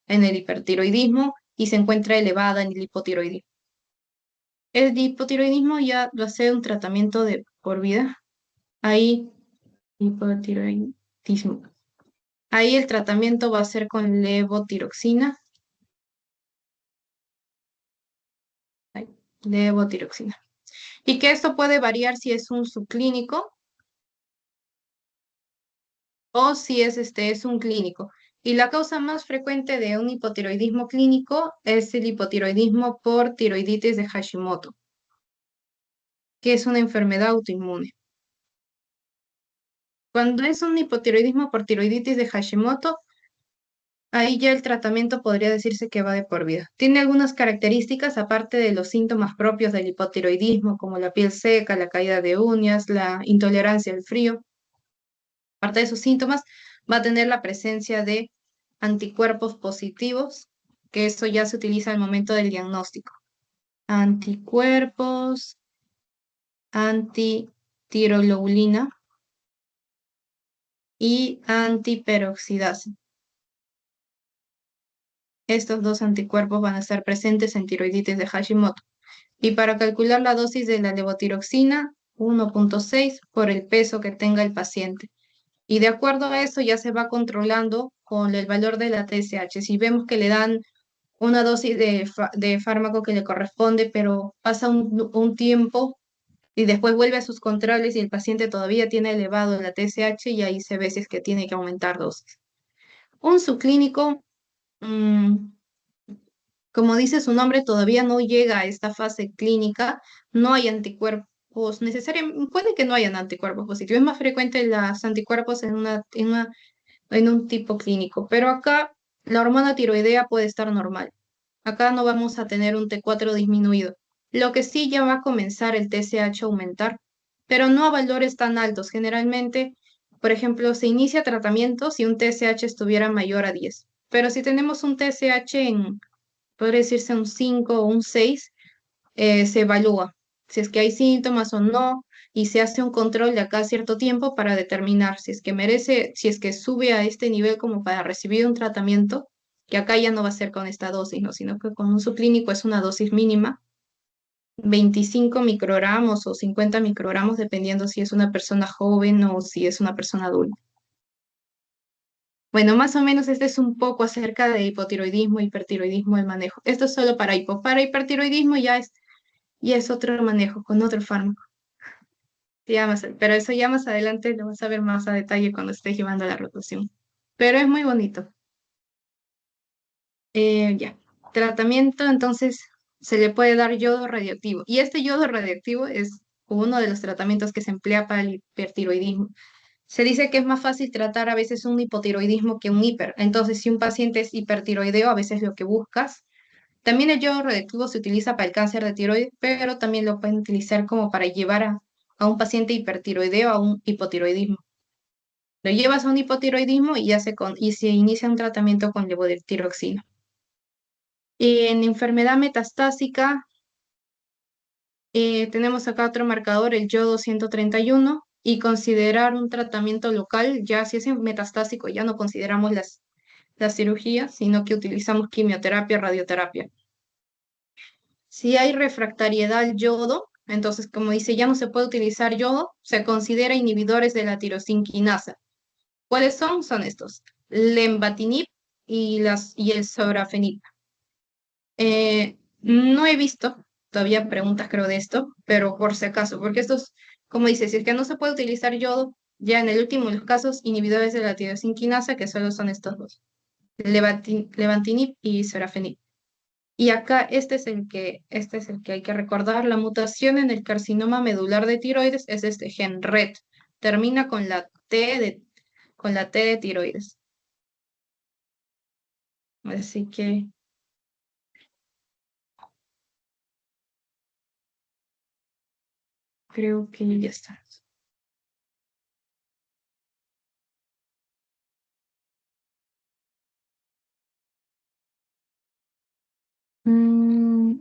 en el hipertiroidismo y se encuentra elevada en el hipotiroidismo. El hipotiroidismo ya va a ser un tratamiento de por vida. Ahí, hipotiroidismo. Ahí el tratamiento va a ser con levotiroxina. Ahí, levotiroxina. Y que esto puede variar si es un subclínico o si es un clínico. Y la causa más frecuente de un hipotiroidismo clínico es el hipotiroidismo por tiroiditis de Hashimoto, que es una enfermedad autoinmune. Cuando es un hipotiroidismo por tiroiditis de Hashimoto, ahí ya el tratamiento podría decirse que va de por vida. Tiene algunas características, aparte de los síntomas propios del hipotiroidismo, como la piel seca, la caída de uñas, la intolerancia al frío. Aparte de esos síntomas, va a tener la presencia de anticuerpos positivos, que eso ya se utiliza al momento del diagnóstico. Anticuerpos, antitiroglobulina y antiperoxidasa. Estos dos anticuerpos van a estar presentes en tiroiditis de Hashimoto. Y para calcular la dosis de la levotiroxina, 1.6 por el peso que tenga el paciente. Y de acuerdo a eso ya se va controlando con el valor de la TSH. Si vemos que le dan una dosis de fármaco que le corresponde, pero pasa un tiempo y después vuelve a sus controles y el paciente todavía tiene elevado la TSH y ahí se ve si es que tiene que aumentar dosis. Un subclínico, mm, como dice su nombre, todavía no llega a esta fase clínica, no hay anticuerpos necesariamente, puede que no hayan anticuerpos positivos, es más frecuente los anticuerpos en un tipo clínico, pero acá la hormona tiroidea puede estar normal. Acá no vamos a tener un T4 disminuido. Lo que sí ya va a comenzar el TSH a aumentar, pero no a valores tan altos. Generalmente, por ejemplo, se inicia tratamiento si un TSH estuviera mayor a 10. Pero si tenemos un TSH podría decirse un 5 o un 6, se evalúa si es que hay síntomas o no, y se hace un control de acá a cierto tiempo para determinar si es que merece, si es que sube a este nivel como para recibir un tratamiento, que acá ya no va a ser con esta dosis, ¿no? Sino que con un subclínico es una dosis mínima, 25 microgramos o 50 microgramos, dependiendo si es una persona joven o si es una persona adulta. Bueno, más o menos este es un poco acerca de hipotiroidismo, hipertiroidismo, el manejo. Esto es solo para hipo. Para hipertiroidismo ya es otro manejo, con otro fármaco. Pero eso ya más adelante lo vas a ver más a detalle cuando estés llevando la rotación. Pero es muy bonito. Ya. Tratamiento, entonces, se le puede dar yodo radioactivo. Y este yodo radioactivo es uno de los tratamientos que se emplea para el hipertiroidismo. Se dice que es más fácil tratar a veces un hipotiroidismo que un hiper. Entonces, si un paciente es hipertiroideo, a veces lo que buscas. También el yodo radioactivo se utiliza para el cáncer de tiroides, pero también lo pueden utilizar como para llevar a un paciente hipertiroideo a un hipotiroidismo. Lo llevas a un hipotiroidismo y se inicia un tratamiento con levotiroxina. Y en enfermedad metastásica, tenemos acá otro marcador, el yodo 131, y considerar un tratamiento local, ya si es metastásico, ya no consideramos las cirugías, sino que utilizamos quimioterapia, radioterapia. Si hay refractariedad al yodo, entonces, como dice, ya no se puede utilizar yodo, se considera inhibidores de la tirosinquinasa. ¿Cuáles son? Son estos, lenvatinib y el sorafenib. No he visto todavía preguntas, creo, de esto, pero por si acaso, porque estos, como dice, si es que no se puede utilizar yodo, ya en el último de los casos, inhibidores de la tirosinquinasa, que solo son estos dos, levantinib y sorafenib. Y acá este es el que hay que recordar. La mutación en el carcinoma medular de tiroides es este gen RET. Termina con la T de tiroides. Así que creo que ya está. Mm,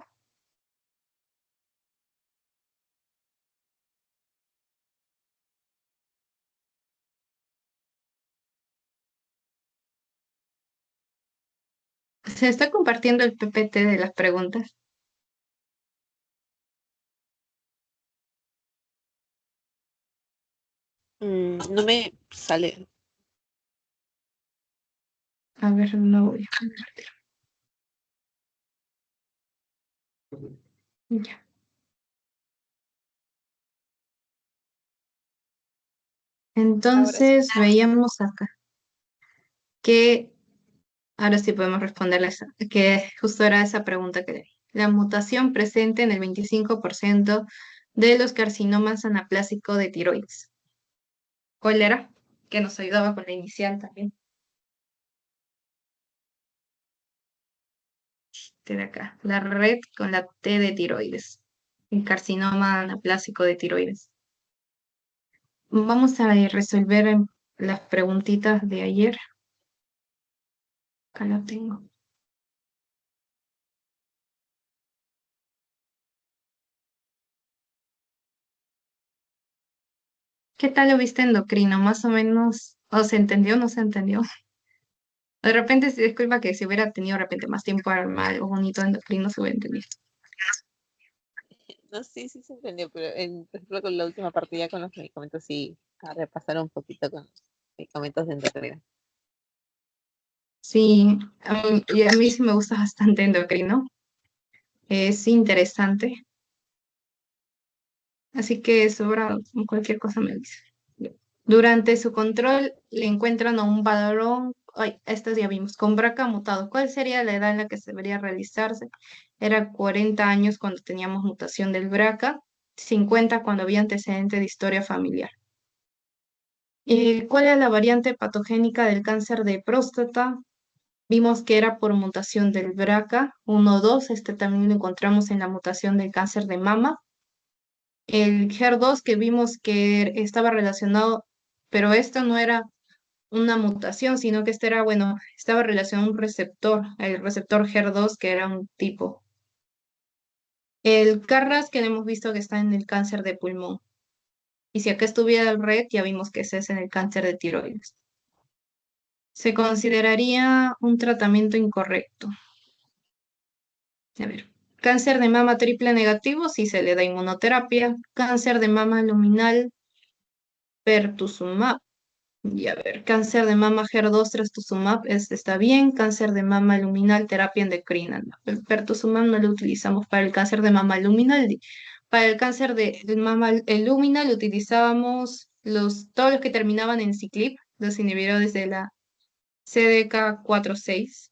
Se está compartiendo el PPT de las preguntas. No me sale. A ver, no voy a compartir. Ya. Ahora sí. Entonces veíamos acá que ahora sí podemos responderle esa, que justo era esa pregunta que le di. La mutación presente en el 25% de los carcinomas anaplásicos de tiroides. ¿Cuál era? Que nos ayudaba con la inicial también. Este de acá. La red con la T de tiroides. El carcinoma anaplásico de tiroides. Vamos a resolver las preguntitas de ayer. Acá la tengo. ¿Qué tal lo viste endocrino? Más o menos, ¿o se entendió o no se entendió? De repente, disculpa que si hubiera tenido de repente más tiempo para armar algo bonito de endocrino, se hubiera entendido. No, sí, sí se entendió, pero por ejemplo con la última parte ya con los medicamentos sí, a repasar un poquito con los medicamentos de endocrina. Sí, y a mí sí me gusta bastante endocrino. Es interesante. Así que sobra cualquier cosa me avisa. Durante su control le encuentran a un varón, ay, estos ya vimos, con BRCA mutado. ¿Cuál sería la edad en la que se debería realizarse? Era 40 años cuando teníamos mutación del BRCA, 50 cuando había antecedente de historia familiar. ¿Cuál es la variante patogénica del cáncer de próstata? Vimos que era por mutación del BRCA 1-2, este también lo encontramos en la mutación del cáncer de mama. El HER2 que vimos que estaba relacionado, pero esto no era una mutación, sino que este era, bueno, estaba relacionado a un receptor, el receptor HER2, que era un tipo. El CARRAS que hemos visto que está en el cáncer de pulmón. Y si acá estuviera el red, ya vimos que ese es en el cáncer de tiroides. Se consideraría un tratamiento incorrecto. A ver, cáncer de mama triple negativo si se le da inmunoterapia, cáncer de mama luminal, pertuzumab. Y a ver, cáncer de mama HER2 trastuzumab está bien, cáncer de mama luminal, terapia endocrina. No, el pertuzumab no lo utilizamos para el cáncer de mama luminal. Para el cáncer de mama luminal utilizábamos todos los que terminaban en ciclip, los inhibidores de la CDK4/6.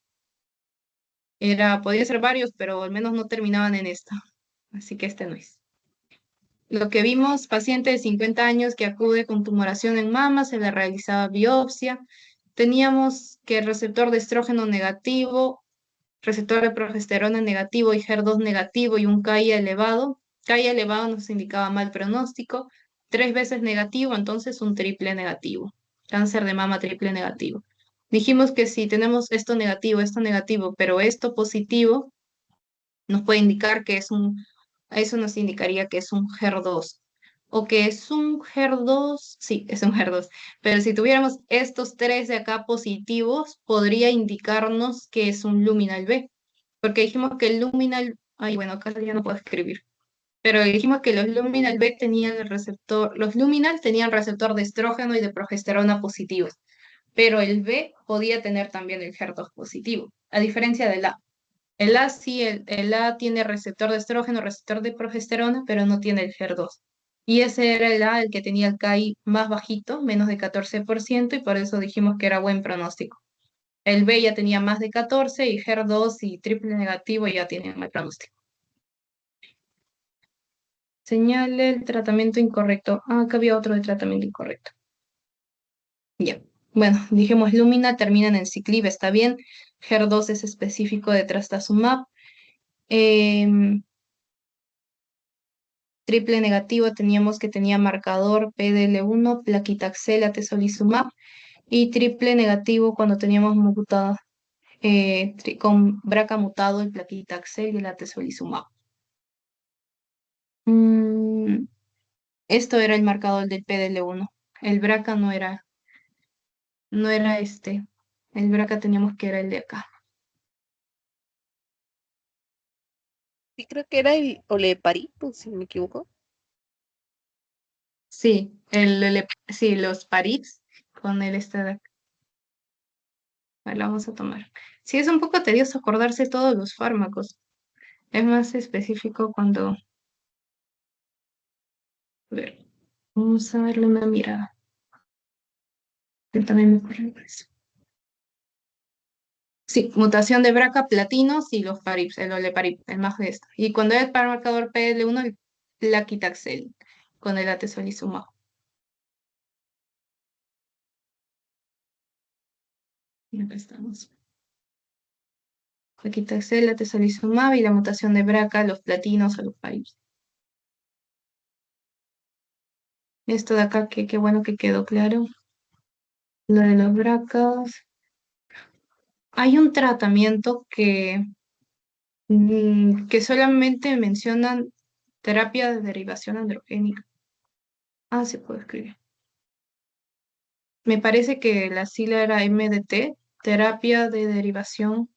Podía ser varios, pero al menos no terminaban en esta. Así que este no es. Lo que vimos, paciente de 50 años que acude con tumoración en mama, se le realizaba biopsia. Teníamos que el receptor de estrógeno negativo, receptor de progesterona negativo y HER2 negativo y un KI elevado. KI elevado nos indicaba mal pronóstico. 3 veces negativo, entonces un triple negativo. Cáncer de mama triple negativo. Dijimos que si tenemos esto negativo, pero esto positivo, nos puede indicar que eso nos indicaría que es un HER2 o que es un HER2, sí, es un HER2, pero si tuviéramos estos tres de acá positivos, podría indicarnos que es un luminal B, porque dijimos que el luminal, ay, bueno, acá ya no puedo escribir, pero dijimos que los luminal B tenían el receptor, los luminal tenían receptor de estrógeno y de progesterona positivos, pero el B podía tener también el HER2 positivo, a diferencia del A. El A sí, el A tiene receptor de estrógeno, receptor de progesterona, pero no tiene el HER2. Y ese era el A, el que tenía el KI más bajito, menos de 14%, y por eso dijimos que era buen pronóstico. El B ya tenía más de 14 y HER2 y triple negativo ya tienen mal pronóstico. Señale el tratamiento incorrecto. Ah, acá había otro de tratamiento incorrecto. Ya. Bueno, dijimos Lumina, terminan en cicliv, está bien. HER2 es específico de trastuzumab. Em, Triple negativo teníamos que tenía marcador PDL1, plaquitaxel, atezolizumab. Y triple negativo cuando teníamos con BRCA mutado el plaquitaxel y el atezolizumab. Mm, Esto era el marcador del PDL1. El BRCA no era este. El BRCA teníamos que era el de acá. Sí, creo que era el oleparito, si no me equivoco. Sí, sí, los PARIX con el este de acá. Vale, lo vamos a tomar. Sí, es un poco tedioso acordarse todos los fármacos. Es más específico cuando... A ver, vamos a darle una mirada. Yo también me acuerdo de eso. Sí, mutación de BRCA platinos y los PARIPs, el oleparib, el más de esto. Y cuando es para marcador PL1, el plaquitaxel con el atezolizumab. Y acá estamos. Plaquitaxel, atezolizumab y la mutación de BRCA, los platinos o los PARIPs. Esto de acá, qué bueno que quedó claro. Lo de los BRCAs. Hay un tratamiento que solamente mencionan terapia de derivación androgénica. Ah, se puede escribir. Me parece que la sigla era MDT, terapia de derivación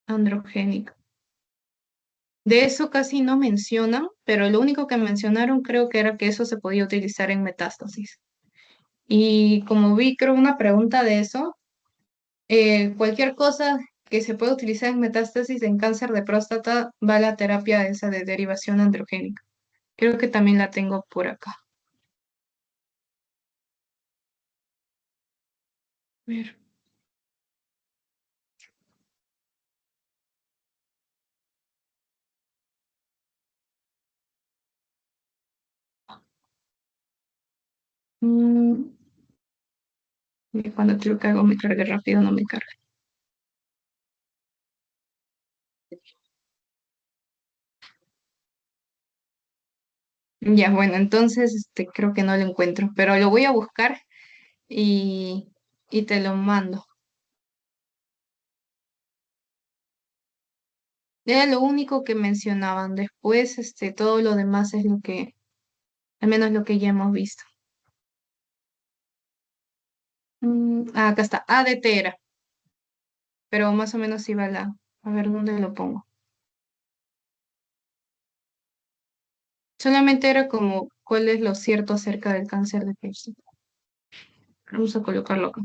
androgénica. De eso casi no mencionan, pero lo único que mencionaron creo que era que eso se podía utilizar en metástasis. Y como vi, creo una pregunta de eso, cualquier cosa que se pueda utilizar en metástasis en cáncer de próstata va a la terapia esa de derivación androgénica. Creo que también la tengo por acá. A ver. Mm, y cuando quiero que algo me cargue rápido, no me carga. Ya, bueno, entonces creo que no lo encuentro, pero lo voy a buscar y, y te lo mando. Era lo único que mencionaban. Después, todo lo demás es al menos lo que ya hemos visto. Acá está, ADT era, pero más o menos iba a ver dónde lo pongo. Solamente era como cuál es lo cierto acerca del cáncer de próstata. Vamos a colocarlo acá.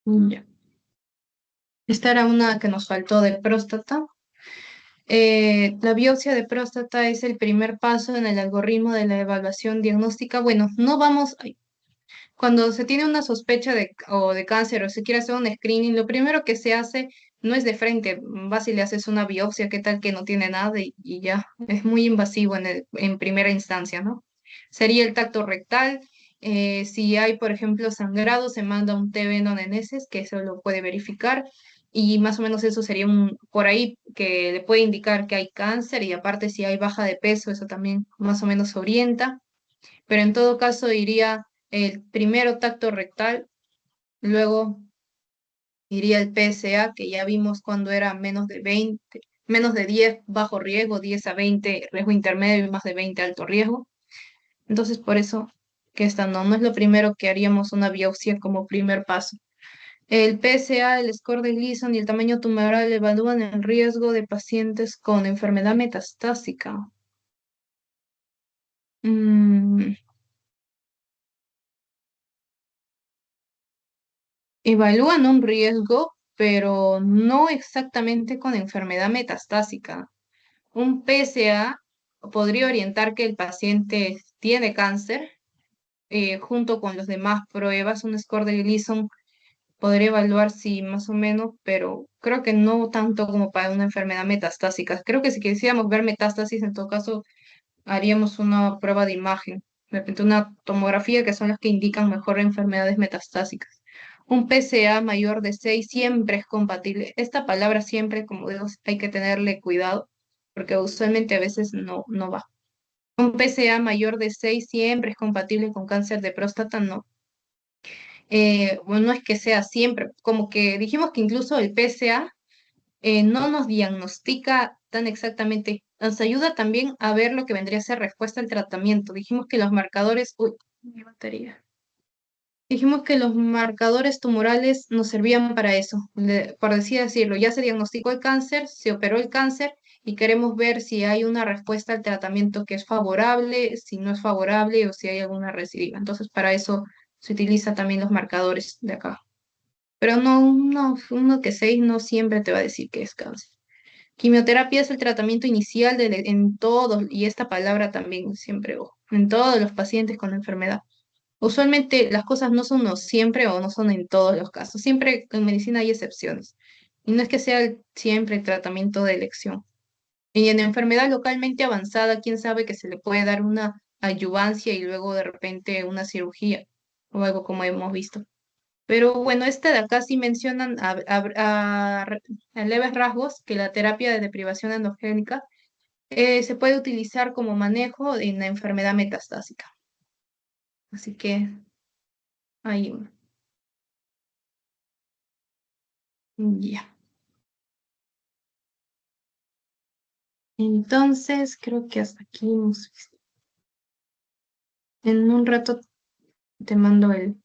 Ya. Esta era una que nos faltó de próstata. La biopsia de próstata es el primer paso en el algoritmo de la evaluación diagnóstica. Bueno, no vamos, cuando se tiene una sospecha o de cáncer o se quiere hacer un screening, lo primero que se hace no es de frente, vas y le haces una biopsia, qué tal que no tiene nada y ya, es muy invasivo en primera instancia, ¿no? Sería el tacto rectal. Si hay, por ejemplo, sangrado, se manda un TB no neneses, que eso lo puede verificar. Y más o menos eso sería por ahí que le puede indicar que hay cáncer y aparte si hay baja de peso, eso también más o menos orienta, pero en todo caso iría el primero tacto rectal, luego iría el PSA, que ya vimos cuando era menos de 20, menos de 10 bajo riesgo, 10 a 20 riesgo intermedio y más de 20 alto riesgo. Entonces, por eso que esta no es lo primero que haríamos una biopsia como primer paso. El PSA, el score de Gleason y el tamaño tumoral evalúan el riesgo de pacientes con enfermedad metastásica. Mm, Evalúan un riesgo, pero no exactamente con enfermedad metastásica. Un PSA podría orientar que el paciente tiene cáncer, junto con las demás pruebas. Un score de Gleason podría evaluar si más o menos, pero creo que no tanto como para una enfermedad metastásica. Creo que si quisiéramos ver metástasis, en todo caso, haríamos una prueba de imagen, de repente una tomografía, que son las que indican mejor enfermedades metastásicas. Un PSA mayor de 6 siempre es compatible. Esta palabra siempre, como digo, hay que tenerle cuidado, porque usualmente a veces no va. Un PSA mayor de 6 siempre es compatible con cáncer de próstata, no. Bueno, no es que sea siempre, como que dijimos que incluso el PSA no nos diagnostica tan exactamente, nos ayuda también a ver lo que vendría a ser respuesta al tratamiento. Dijimos que los marcadores, uy, mi batería. Dijimos que los marcadores tumorales nos servían para eso, por así decirlo, ya se diagnosticó el cáncer, se operó el cáncer y queremos ver si hay una respuesta al tratamiento que es favorable, si no es favorable o si hay alguna recidiva. Entonces, para eso se utiliza también los marcadores de acá. Pero uno que 6 no siempre te va a decir que es cáncer. Quimioterapia es el tratamiento inicial en todos, y esta palabra también siempre, ojo, en todos los pacientes con enfermedad. Usualmente las cosas no son no siempre o no son en todos los casos. Siempre en medicina hay excepciones. Y no es que sea siempre el tratamiento de elección. Y en enfermedad localmente avanzada, quién sabe que se le puede dar una adyuvancia y luego de repente una cirugía o algo como hemos visto. Pero bueno, este de acá sí mencionan a leves rasgos que la terapia de deprivación endogénica se puede utilizar como manejo en la enfermedad metastásica. Así que ahí, ya. Entonces, creo que hasta aquí hemos visto. En un rato te mando el